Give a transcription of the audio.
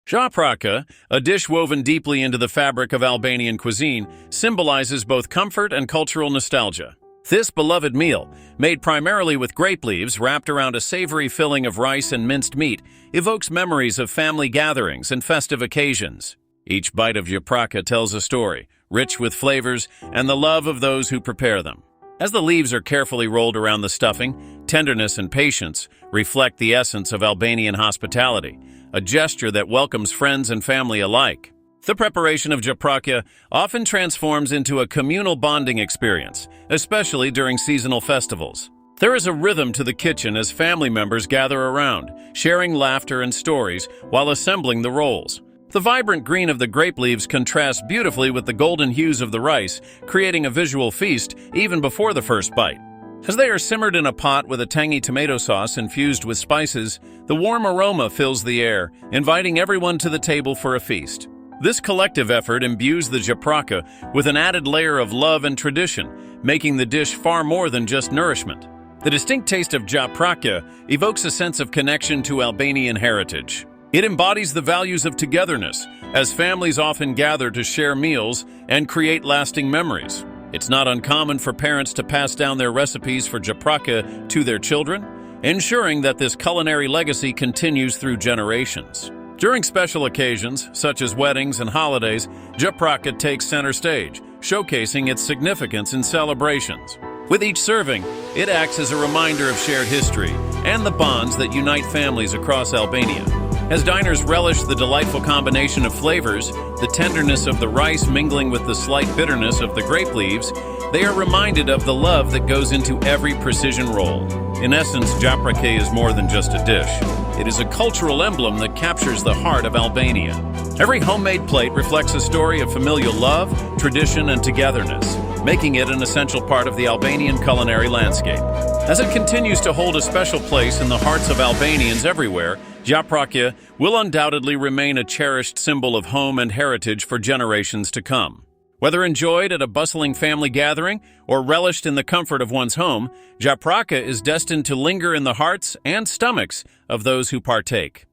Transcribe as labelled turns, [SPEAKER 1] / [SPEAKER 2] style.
[SPEAKER 1] Japrakë, a dish woven deeply into the fabric of Albanian cuisine, symbolizes both comfort and cultural nostalgia. This beloved meal, made primarily with grape leaves wrapped around a savory filling of rice and minced meat, evokes memories of family gatherings and festive occasions. Each bite of Japrakë tells a story, rich with flavors and the love of those who prepare them. As the leaves are carefully rolled around the stuffing, tenderness and patience reflect the essence of Albanian hospitality, a gesture that welcomes friends and family alike. The preparation of Japrakë often transforms into a communal bonding experience, especially during seasonal festivals. There is a rhythm to the kitchen as family members gather around, sharing laughter and stories while assembling the rolls. The vibrant green of the grape leaves contrasts beautifully with the golden hues of the rice, creating a visual feast even before the first bite. As they are simmered in a pot with a tangy tomato sauce infused with spices, the warm aroma fills the air, inviting everyone to the table for a feast. This collective effort imbues the Japrakë with an added layer of love and tradition, making the dish far more than just nourishment. The distinct taste of Japrakë evokes a sense of connection to Albanian heritage. It embodies the values of togetherness, as families often gather to share meals and create lasting memories. It's not uncommon for parents to pass down their recipes for Japrakë to their children, ensuring that this culinary legacy continues through generations. During special occasions, such as weddings and holidays, Japrakë takes center stage, showcasing its significance in celebrations. With each serving, it acts as a reminder of shared history and the bonds that unite families across Albania. As diners relish the delightful combination of flavors, the tenderness of the rice mingling with the slight bitterness of the grape leaves, they are reminded of the love that goes into every precision roll. In essence, Japrakë is more than just a dish. It is a cultural emblem that captures the heart of Albania. Every homemade plate reflects a story of familial love, tradition, and togetherness, making it an essential part of the Albanian culinary landscape. As it continues to hold a special place in the hearts of Albanians everywhere, Japrakë will undoubtedly remain a cherished symbol of home and heritage for generations to come. Whether enjoyed at a bustling family gathering or relished in the comfort of one's home, Japrakë is destined to linger in the hearts and stomachs of those who partake.